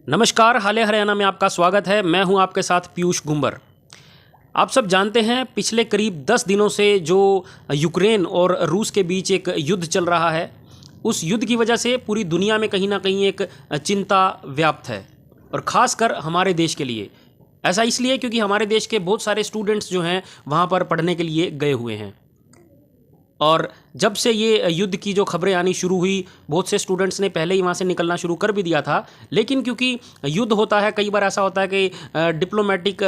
नमस्कार, हाले हरियाणा में आपका स्वागत है। मैं हूं आपके साथ पीयूष गुंबर। आप सब जानते हैं पिछले करीब 10 दिनों से जो यूक्रेन और रूस के बीच एक युद्ध चल रहा है, उस युद्ध की वजह से पूरी दुनिया में कहीं ना कहीं एक चिंता व्याप्त है और ख़ासकर हमारे देश के लिए। ऐसा इसलिए क्योंकि हमारे देश के बहुत सारे स्टूडेंट्स जो हैं वहाँ पर पढ़ने के लिए गए हुए हैं और जब से ये युद्ध की जो खबरें आनी शुरू हुई, बहुत से स्टूडेंट्स ने पहले ही वहाँ से निकलना शुरू कर भी दिया था। लेकिन क्योंकि युद्ध होता है, कई बार ऐसा होता है कि डिप्लोमेटिक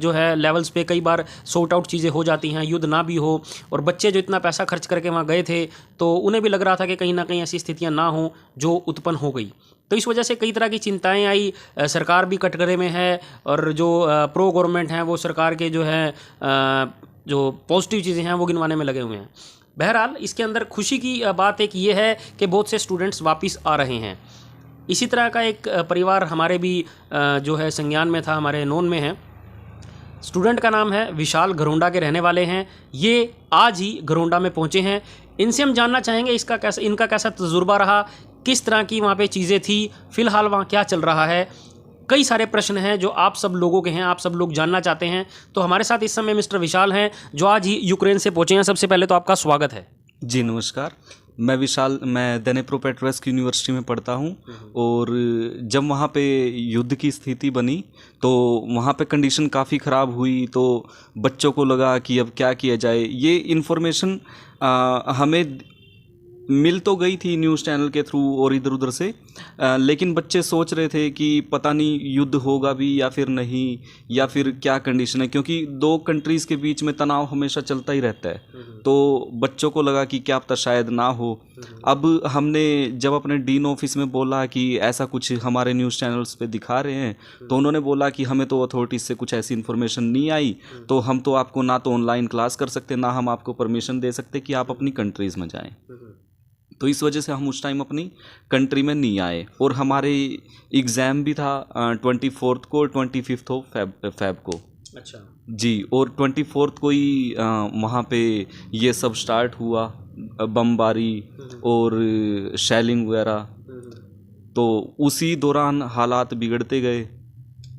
जो है लेवल्स पे कई बार सॉर्ट आउट चीज़ें हो जाती हैं, युद्ध ना भी हो। और बच्चे जो इतना पैसा खर्च करके वहाँ गए थे तो उन्हें भी लग रहा था कि कहीं ना कहीं ऐसी स्थितियाँ ना हों जो उत्पन्न हो गई। तो इस वजह से कई तरह की चिंताएं आई। सरकार भी कटघरे में है और जो प्रो गवर्नमेंट हैं वो सरकार के जो है जो पॉजिटिव चीज़ें हैं वो गिनवाने में लगे हुए हैं। बहरहाल इसके अंदर खुशी की बात एक ये है कि बहुत से स्टूडेंट्स वापस आ रहे हैं। इसी तरह का एक परिवार हमारे भी जो है संज्ञान में था, हमारे नोन में है। स्टूडेंट का नाम है विशाल, घरोंडा के रहने वाले हैं। ये आज ही घरोंडा में पहुंचे हैं। इनसे हम जानना चाहेंगे इनका कैसा तजुर्बा रहा, किस तरह की वहाँ पे चीज़ें थी, फ़िलहाल वहाँ क्या चल रहा है। कई सारे प्रश्न हैं जो आप सब लोगों के हैं, आप सब लोग जानना चाहते हैं। तो हमारे साथ इस समय मिस्टर विशाल हैं जो आज ही यूक्रेन से पहुंचे हैं। सबसे पहले तो आपका स्वागत है। जी नमस्कार, मैं विशाल, मैं दनेप्रोपेट्रोव्स्क यूनिवर्सिटी में पढ़ता हूँ। और जब वहाँ पे युद्ध की स्थिति बनी तो वहाँ पे कंडीशन काफ़ी ख़राब हुई, तो बच्चों को लगा कि अब क्या किया जाए। ये इन्फॉर्मेशन हमें मिल तो गई थी न्यूज़ चैनल के थ्रू और इधर उधर से, लेकिन बच्चे सोच रहे थे कि पता नहीं युद्ध होगा भी या फिर नहीं, या फिर क्या कंडीशन है, क्योंकि दो कंट्रीज़ के बीच में तनाव हमेशा चलता ही रहता है। तो बच्चों को लगा कि क्या पता शायद ना हो। अब हमने जब अपने डीन ऑफिस में बोला कि ऐसा कुछ हमारे न्यूज़ चैनल्स पे दिखा रहे हैं, तो उन्होंने बोला कि हमें तो अथॉरिटीज़ से कुछ ऐसी इन्फॉर्मेशन नहीं आई, तो हम तो आपको ना तो ऑनलाइन क्लास कर सकते, ना हम आपको परमिशन दे सकते कि आप अपनी कंट्रीज़ में जाएँ। तो इस वजह से हम उस टाइम अपनी कंट्री में नहीं आए। और हमारे एग्ज़ाम भी था 24 को और 25 फैब को। अच्छा जी, और 24 को ही वहाँ पे ये सब स्टार्ट हुआ, बमबारी और शेलिंग वगैरह। तो उसी दौरान हालात बिगड़ते गए।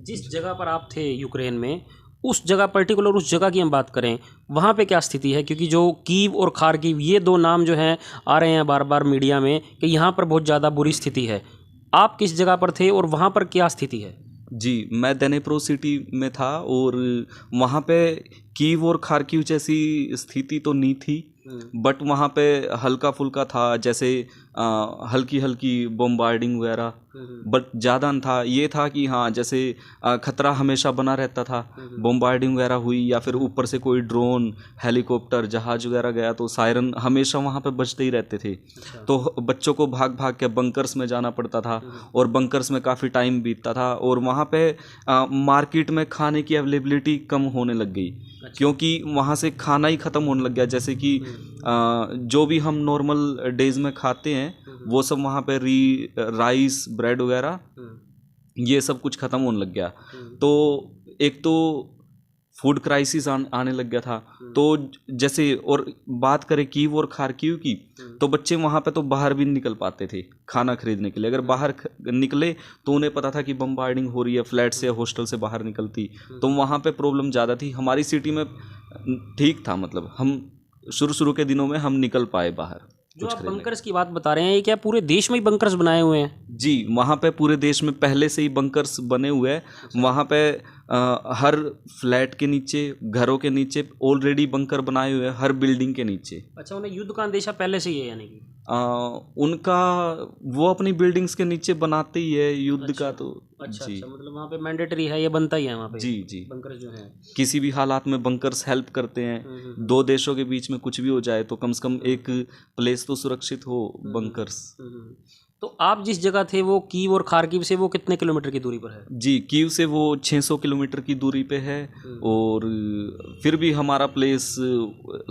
जिस जगह पर आप थे यूक्रेन में, उस जगह पर्टिकुलर उस जगह की हम बात करें, वहाँ पे क्या स्थिति है? क्योंकि जो कीव और खार्किव, ये दो नाम जो हैं आ रहे हैं बार बार मीडिया में कि यहाँ पर बहुत ज़्यादा बुरी स्थिति है। आप किस जगह पर थे और वहाँ पर क्या स्थिति है? जी, मैं दनेप्रो सिटी में था और वहाँ पे कीव और खार्किव जैसी स्थिति तो नहीं थी, बट वहाँ पे हल्का फुल्का था, जैसे हल्की हल्की बम्बार्डिंग वगैरह, बट ज़्यादा न था। ये था कि हाँ, जैसे खतरा हमेशा बना रहता था। बम्बार्डिंग वगैरह हुई या फिर ऊपर से कोई ड्रोन, हेलीकॉप्टर, जहाज वगैरह गया तो सायरन हमेशा वहाँ पे बजते ही रहते थे। तो बच्चों को भाग भाग के बंकर्स में जाना पड़ता था और बंकर्स में काफ़ी टाइम बीतता था। और वहाँ पे मार्केट में खाने की अवेलेबिलिटी कम होने लग गई, क्योंकि वहाँ से खाना ही ख़त्म होने लग गया। जैसे कि जो भी हम नॉर्मल डेज में खाते हैं वो सब वहाँ पे राइस, ब्रेड वगैरह, ये सब कुछ ख़त्म होने लग गया। तो एक तो फूड क्राइसिस आने लग गया था। तो जैसे, और बात करें कीव और खार्किव की, तो बच्चे वहाँ पे तो बाहर भी नहीं निकल पाते थे खाना खरीदने के लिए। अगर बाहर निकले तो उन्हें पता था कि बम्बार्डिंग हो रही है, फ्लैट से, हॉस्टल से बाहर निकलती, तो वहाँ पे प्रॉब्लम ज़्यादा थी। हमारी सिटी में ठीक था, मतलब हम शुरू के दिनों में हम निकल पाए बाहर। जो आप बंकर्स की बात बता रहे हैं, ये क्या पूरे देश में ही बंकर्स बनाए हुए हैं? जी, वहाँ पे पूरे देश में पहले से ही बंकर्स बने हुए हैं। वहाँ पे हर फ्लैट के नीचे, घरों के नीचे ऑलरेडी बंकर बनाए हुए हैं, हर बिल्डिंग के नीचे। अच्छा, उन्हें युद्ध का अंदेशा पहले से ही है यानी कि? उनका, वो अपनी बिल्डिंग्स के नीचे बनाते ही है युद्ध का। तो अच्छा जी, अच्छा, मतलब वहाँ पे मैंडेटरी है, ये बनता ही है वहाँ पे। जी जी, बंकर्स जो हैं। किसी भी हालात में बंकर्स हेल्प करते हैं। दो देशों के बीच में कुछ भी हो जाए तो कम से कम एक प्लेस तो सुरक्षित हो, बंकर्स। तो आप जिस जगह थे वो कीव और खार्किव से वो कितने किलोमीटर की दूरी पर है? जी, कीव से वो 600 किलोमीटर की दूरी पे है। और फिर भी हमारा प्लेस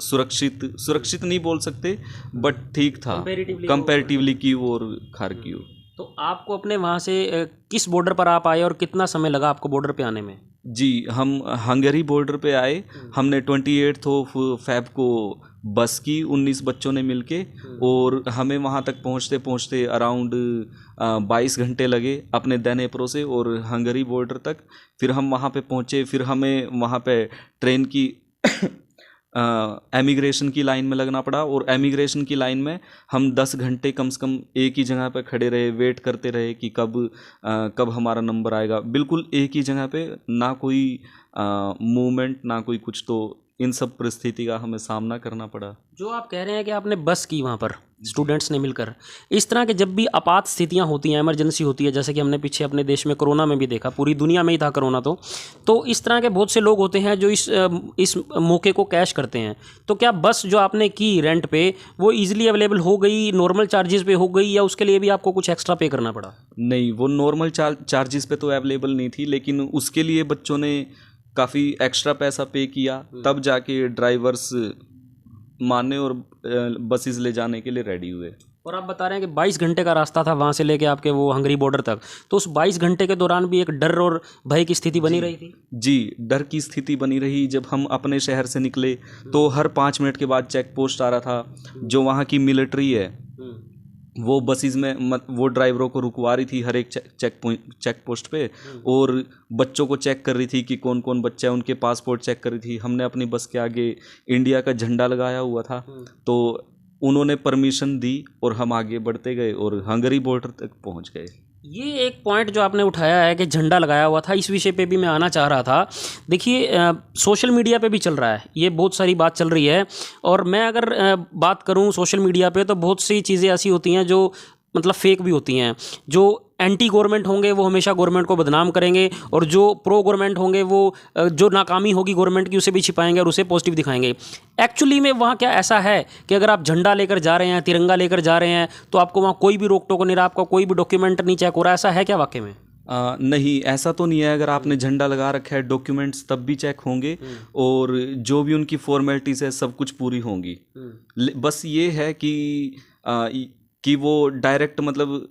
सुरक्षित नहीं बोल सकते, बट ठीक था कंपैरेटिवली कीव और खार्किव। तो आपको अपने वहाँ से किस बॉर्डर पर आप आए और कितना समय लगा आपको बॉर्डर पे आने में? जी, हम हंगरी बॉर्डर पे आए। हमने 28 फैब को बस की 19 बच्चों ने मिलके, और हमें वहाँ तक पहुँचते पहुँचते अराउंड 22 घंटे लगे अपने दनेप्रो से और हंगरी बॉर्डर तक। फिर हम वहाँ पे पहुँचे, फिर हमें वहाँ पे ट्रेन की एमिग्रेशन की लाइन में लगना पड़ा, और एमिग्रेशन की लाइन में हम 10 घंटे कम से कम एक ही जगह पे खड़े रहे, वेट करते रहे कि कब हमारा नंबर आएगा। बिल्कुल एक ही जगह पे, ना कोई मूवमेंट, ना कोई कुछ। तो इन सब परिस्थिति का हमें सामना करना पड़ा। जो आप कह रहे हैं कि आपने बस की वहाँ पर स्टूडेंट्स ने मिलकर, इस तरह के जब भी आपात स्थितियाँ होती हैं, इमरजेंसी होती है, जैसे कि हमने पीछे अपने देश में कोरोना में भी देखा, पूरी दुनिया में ही था कोरोना, तो इस तरह के बहुत से लोग होते हैं जो इस मौके को कैश करते हैं। तो क्या बस जो आपने की रेंट पे वो ईजिली अवेलेबल हो गई, नॉर्मल चार्जेस पे हो गई, या उसके लिए भी आपको कुछ एक्स्ट्रा पे करना पड़ा? नहीं, वो नॉर्मल चार्जेस पे तो अवेलेबल नहीं थी, लेकिन उसके लिए बच्चों ने काफ़ी एक्स्ट्रा पैसा पे किया, तब जाके ड्राइवर्स माने और बसेस ले जाने के लिए रेडी हुए। और आप बता रहे हैं कि 22 घंटे का रास्ता था वहाँ से लेके आपके वो हंगरी बॉर्डर तक, तो उस 22 घंटे के दौरान भी एक डर और भय की स्थिति बनी रही थी? जी, डर की स्थिति बनी रही। जब हम अपने शहर से निकले तो हर 5 मिनट के बाद चेक पोस्ट आ रहा था। जो वहाँ की मिलिट्री है वो बसेस में वो ड्राइवरों को रुकवा रही थी हर एक चेक पोस्ट पे, और बच्चों को चेक कर रही थी कि कौन कौन बच्चा है, उनके पासपोर्ट चेक कर रही थी। हमने अपनी बस के आगे इंडिया का झंडा लगाया हुआ था, तो उन्होंने परमिशन दी और हम आगे बढ़ते गए और हंगरी बॉर्डर तक पहुंच गए। ये एक पॉइंट जो आपने उठाया है कि झंडा लगाया हुआ था, इस विषय पे भी मैं आना चाह रहा था। देखिए, सोशल मीडिया पे भी चल रहा है, ये बहुत सारी बात चल रही है, और मैं अगर बात करूं सोशल मीडिया पे तो बहुत सी चीज़ें ऐसी होती हैं जो मतलब फेक भी होती हैं। जो एंटी गवर्नमेंट होंगे वो हमेशा गवर्नमेंट को बदनाम करेंगे, और जो प्रो गवर्नमेंट होंगे वो जो नाकामी होगी गवर्नमेंट की उसे भी छिपाएंगे और उसे पॉजिटिव दिखाएंगे। एक्चुअली में वहाँ क्या ऐसा है कि अगर आप झंडा लेकर जा रहे हैं, तिरंगा लेकर जा रहे हैं, तो आपको वहाँ कोई भी रोक टोक नहीं रहा, आपका कोई भी डॉक्यूमेंट नहीं चेक हो रहा, ऐसा है क्या वाकई में? नहीं, ऐसा तो नहीं है। अगर आपने झंडा लगा रखा है, डॉक्यूमेंट्स तब भी चेक होंगे, और जो भी उनकी फॉर्मेलिटीज़ है सब कुछ पूरी होंगी। बस ये है कि वो डायरेक्ट मतलब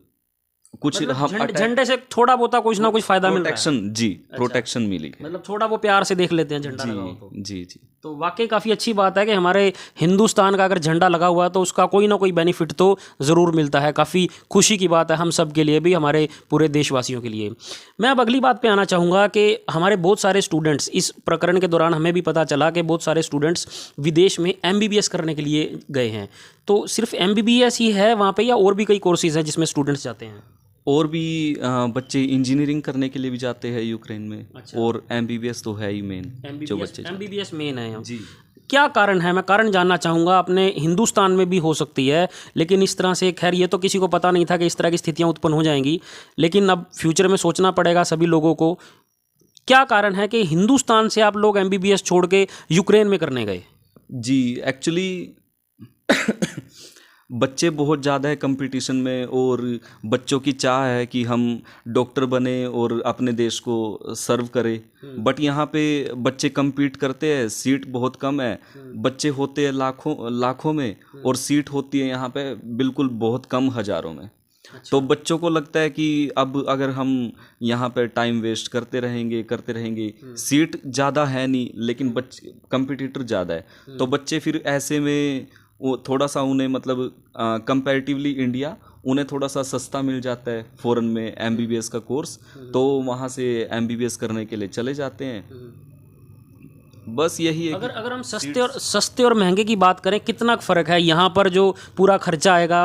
कुछ हम झंडे से थोड़ा बहुत कुछ ना कुछ फायदा मिल रहा है। प्रोटेक्शन, जी, प्रोटेक्शन मिली है। मतलब थोड़ा वो प्यार से देख लेते हैं झंडा लगा हो तो। जी जी। तो वाकई काफ़ी अच्छी बात है कि हमारे हिंदुस्तान का अगर झंडा लगा हुआ है तो उसका कोई ना कोई बेनिफिट तो ज़रूर मिलता है। काफ़ी खुशी की बात है हम सब के लिए भी, हमारे पूरे देशवासियों के लिए। मैं अब अगली बात पे आना चाहूँगा कि हमारे बहुत सारे स्टूडेंट्स, इस प्रकरण के दौरान हमें भी पता चला कि बहुत सारे स्टूडेंट्स विदेश में MBBS करने के लिए गए हैं। तो सिर्फ MBBS ही है वहाँ पे, या और भी कई कोर्सेज़ हैं जिसमें स्टूडेंट्स जाते हैं? और भी बच्चे इंजीनियरिंग करने के लिए भी जाते हैं यूक्रेन में। अच्छा। और MBBS तो है ही मेन, जो बच्चे MBBS मेन है जी। क्या कारण है? मैं कारण जानना चाहूँगा। अपने हिंदुस्तान में भी हो सकती है, लेकिन इस तरह से खैर ये तो किसी को पता नहीं था कि इस तरह की स्थितियाँ उत्पन्न हो जाएंगी, लेकिन अब फ्यूचर में सोचना पड़ेगा सभी लोगों को। क्या कारण है कि हिंदुस्तान से आप लोग MBBS छोड़ के यूक्रेन में करने गए? जी, एक्चुअली बच्चे बहुत ज़्यादा है कंपटीशन में, और बच्चों की चाह है कि हम डॉक्टर बने और अपने देश को सर्व करें। बट यहाँ पे बच्चे compete करते हैं, सीट बहुत कम है। बच्चे होते हैं लाखों में, और सीट होती है यहाँ पे बिल्कुल बहुत कम, हज़ारों में। अच्छा। तो बच्चों को लगता है कि अब अगर हम यहाँ पे टाइम वेस्ट करते रहेंगे, सीट ज़्यादा है नहीं, लेकिन बच्चे कंपटीटर ज़्यादा है, तो बच्चे फिर ऐसे में वो थोड़ा सा उन्हें मतलब कंपैरेटिवली इंडिया उन्हें थोड़ा सा सस्ता मिल जाता है फ़ॉरेन में MBBS का कोर्स, तो वहाँ से MBBS करने के लिए चले जाते हैं। बस यही है। अगर हम सस्ते और महंगे की बात करें, कितना फ़र्क है यहाँ पर जो पूरा खर्चा आएगा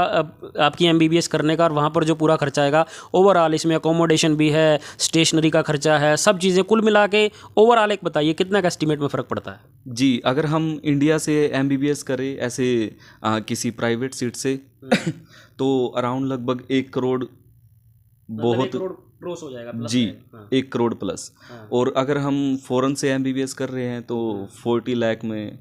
आपकी MBBS करने का, और वहाँ पर जो पूरा खर्चा आएगा ओवरऑल? इसमें अकोमोडेशन भी है, स्टेशनरी का खर्चा है, सब चीज़ें कुल मिला के ओवरऑल एक बताइए कितना का एस्टिमेट में फ़र्क पड़ता है? जी, अगर हम इंडिया से MBBS करें ऐसे किसी प्राइवेट सीट से तो अराउंड लगभग 1 करोड़, बहुत क्रॉस हो जाएगा प्लस जी। हाँ। 1 करोड़ प्लस। हाँ। और अगर हम फ़ॉरेन से MBBS कर रहे हैं तो 40 लाख में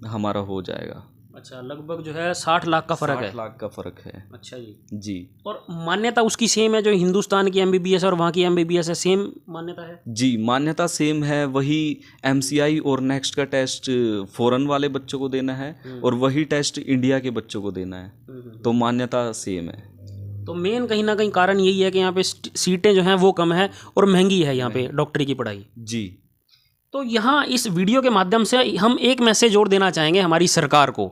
हमारा हो जाएगा। अच्छा, लगभग जो है 60 लाख का फ़र्क है। 60 लाख का फ़र्क है। अच्छा जी। जी। और मान्यता उसकी सेम है जो हिंदुस्तान की MBBS और वहाँ की MBBS है, सेम मान्यता है? जी, मान्यता सेम है। वही MCI और नेक्स्ट का टेस्ट फ़ॉरेन वाले बच्चों को देना है, और वही टेस्ट इंडिया के बच्चों को देना है, तो मान्यता सेम है। तो मेन कहीं ना कहीं कारण यही है कि यहाँ पे सीटें जो हैं वो कम है और महंगी है यहाँ पे डॉक्टरी की पढ़ाई। जी। तो यहाँ इस वीडियो के माध्यम से हम एक मैसेज और देना चाहेंगे हमारी सरकार को।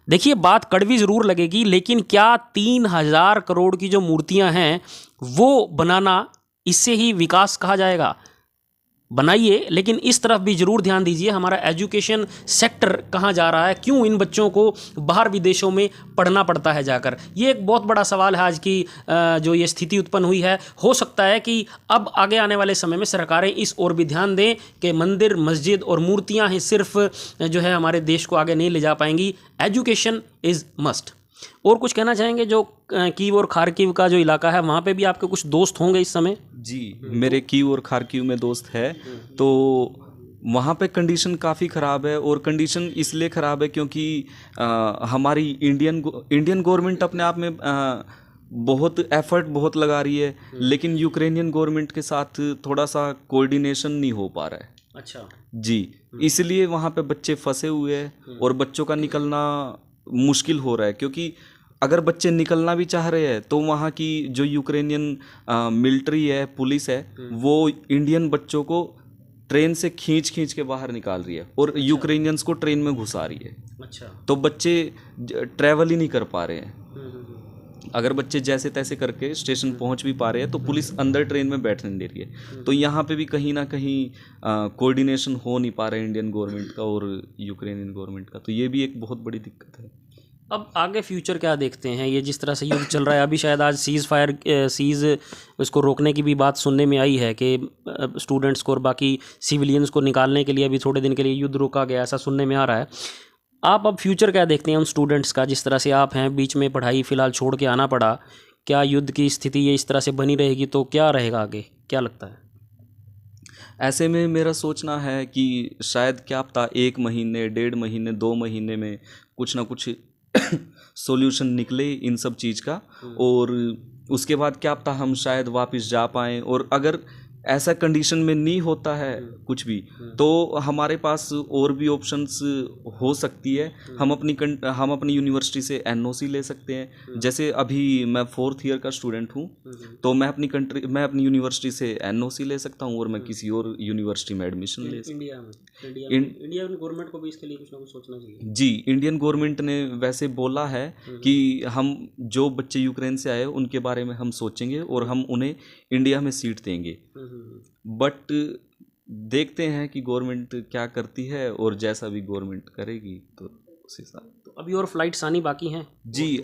देखिए, बात कड़वी ज़रूर लगेगी, लेकिन क्या 3000 करोड़ की जो मूर्तियाँ हैं वो बनाना, इससे ही विकास कहा जाएगा? बनाइए, लेकिन इस तरफ भी ज़रूर ध्यान दीजिए हमारा एजुकेशन सेक्टर कहाँ जा रहा है, क्यों इन बच्चों को बाहर विदेशों में पढ़ना पड़ता है जाकर। ये एक बहुत बड़ा सवाल है आज की जो ये स्थिति उत्पन्न हुई है। हो सकता है कि अब आगे आने वाले समय में सरकारें इस ओर भी ध्यान दें कि मंदिर, मस्जिद और मूर्तियाँ ही सिर्फ जो है हमारे देश को आगे नहीं ले जा पाएंगी। Education is must. और कुछ कहना चाहेंगे? जो कीव और खार्किव का जो इलाका है वहाँ पे भी आपके कुछ दोस्त होंगे इस समय? जी, मेरे कीव और खार्किव में दोस्त है, तो वहाँ पे कंडीशन काफ़ी ख़राब है। और कंडीशन इसलिए ख़राब है क्योंकि हमारी इंडियन गवर्नमेंट अपने आप में बहुत एफर्ट बहुत लगा रही है, लेकिन यूक्रेनियन गवर्नमेंट के साथ थोड़ा सा कोऑर्डिनेशन नहीं हो पा रहा है। अच्छा जी, इसलिए वहाँ पे बच्चे फंसे हुए हैं और बच्चों का निकलना मुश्किल हो रहा है। क्योंकि अगर बच्चे निकलना भी चाह रहे हैं तो वहाँ की जो यूक्रेनियन मिलिट्री है, पुलिस है, वो इंडियन बच्चों को ट्रेन से खींच के बाहर निकाल रही है और यूक्रेनियंस को ट्रेन में घुसा रही है। अच्छा। तो बच्चे ट्रैवल ही नहीं कर पा रहे हैं। अगर बच्चे जैसे तैसे करके स्टेशन पहुंच भी पा रहे हैं तो पुलिस अंदर ट्रेन में बैठने नहीं दे रही है। तो यहाँ पे भी कहीं ना कहीं कोऑर्डिनेशन हो नहीं पा रहा है इंडियन गवर्नमेंट का और यूक्रेनियन गवर्नमेंट का। तो ये भी एक बहुत बड़ी दिक्कत है। अब आगे फ्यूचर क्या देखते हैं? ये जिस तरह से युद्ध चल रहा है, अभी शायद आज सीज़ उसको रोकने की भी बात सुनने में आई है कि स्टूडेंट्स को और बाकी सिविलियंस को निकालने के लिए अभी थोड़े दिन के लिए युद्ध रोका गया, ऐसा सुनने में आ रहा है। आप अब फ्यूचर क्या देखते हैं उन स्टूडेंट्स का? जिस तरह से आप हैं, बीच में पढ़ाई फ़िलहाल छोड़ के आना पड़ा, क्या युद्ध की स्थिति ये इस तरह से बनी रहेगी तो क्या रहेगा आगे, क्या लगता है? ऐसे में मेरा सोचना है कि शायद क्या पता 1 महीने, 1.5 महीने, 2 महीने में कुछ ना कुछ सॉल्यूशन निकले इन सब चीज़ का, और उसके बाद क्या पता हम शायद वापस जा पाएँ। और अगर ऐसा कंडीशन में नहीं होता है कुछ भी, तो हमारे पास और भी ऑप्शंस हो सकती है। हम अपनी यूनिवर्सिटी से एनओसी ले सकते हैं। जैसे अभी मैं 4th ईयर का स्टूडेंट हूँ, तो मैं अपनी यूनिवर्सिटी से एनओसी ले सकता हूँ और मैं किसी और यूनिवर्सिटी में एडमिशन ले सकता हूँ। इंडिया गवर्नमेंट को भी इसके लिए कुछ ना कुछ सोचना चाहिए। जी, इंडियन गवर्नमेंट ने वैसे बोला है कि हम जो बच्चे यूक्रेन से आए उनके बारे में हम सोचेंगे और हम उन्हें इंडिया में सीट देंगे। बट देखते हैं कि गवर्नमेंट क्या करती है, और जैसा भी गवर्नमेंट करेगी तो उस हिसाब। तो अभी और फ्लाइट्स आनी बाकी हैं? जी,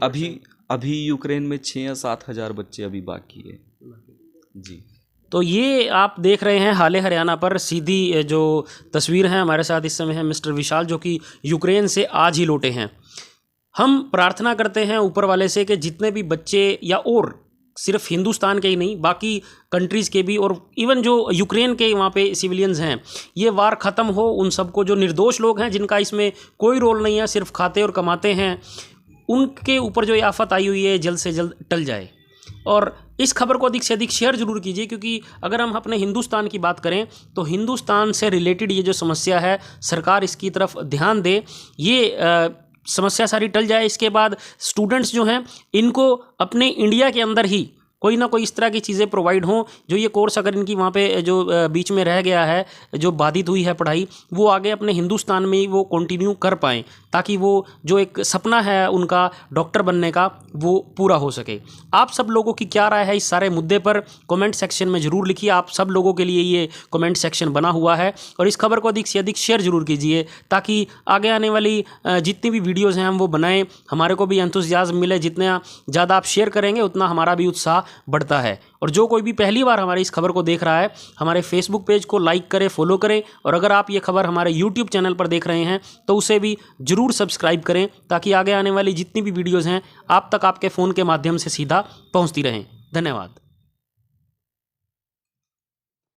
अभी यूक्रेन में 6 या 7 हज़ार बच्चे अभी बाकी है। जी, तो ये आप देख रहे हैं हाल हरियाणा पर सीधी जो तस्वीर है। हमारे साथ इस समय है मिस्टर विशाल, जो कि यूक्रेन से आज ही लौटे हैं। हम प्रार्थना करते हैं ऊपर वाले से कि जितने भी बच्चे, या और सिर्फ हिंदुस्तान के ही नहीं, बाकी कंट्रीज़ के भी, और इवन जो यूक्रेन के वहाँ पे सिविलियंस हैं, ये वार ख़त्म हो। उन सबको, जो निर्दोष लोग हैं जिनका इसमें कोई रोल नहीं है, सिर्फ खाते और कमाते हैं, उनके ऊपर जो ये आफत आई हुई है जल्द से जल्द टल जाए। और इस खबर को अधिक से अधिक शेयर जरूर कीजिए, क्योंकि अगर हम अपने हिंदुस्तान की बात करें तो हिंदुस्तान से रिलेटेड ये जो समस्या है, सरकार इसकी तरफ ध्यान दे, ये समस्या सारी टल जाए। इसके बाद स्टूडेंट्स जो हैं इनको अपने इंडिया के अंदर ही कोई ना कोई इस तरह की चीज़ें प्रोवाइड हों, जो ये कोर्स अगर इनकी वहाँ पे जो बीच में रह गया है, जो बाधित हुई है पढ़ाई, वो आगे अपने हिंदुस्तान में ही वो कंटिन्यू कर पाएँ, ताकि वो जो एक सपना है उनका डॉक्टर बनने का, वो पूरा हो सके। आप सब लोगों की क्या राय है इस सारे मुद्दे पर? कमेंट सेक्शन में ज़रूर लिखिए। आप सब लोगों के लिए ये कमेंट सेक्शन बना हुआ है, और इस खबर को अधिक से अधिक शेयर जरूर कीजिए, ताकि आगे आने वाली जितनी भी वीडियोज़ हैं हम वो बनाएं, हमारे को भी एंथुसियाज्म मिले। जितना ज़्यादा आप शेयर करेंगे उतना हमारा भी उत्साह बढ़ता है। और जो कोई भी पहली बार हमारी इस खबर को देख रहा है, हमारे फेसबुक पेज को लाइक करें, फॉलो करें, और अगर आप ये खबर हमारे यूट्यूब चैनल पर देख रहे हैं तो उसे भी जरूर सब्सक्राइब करें, ताकि आगे आने वाली जितनी भी वीडियोज़ हैं आप तक आपके फ़ोन के माध्यम से सीधा पहुंचती रहें। धन्यवाद।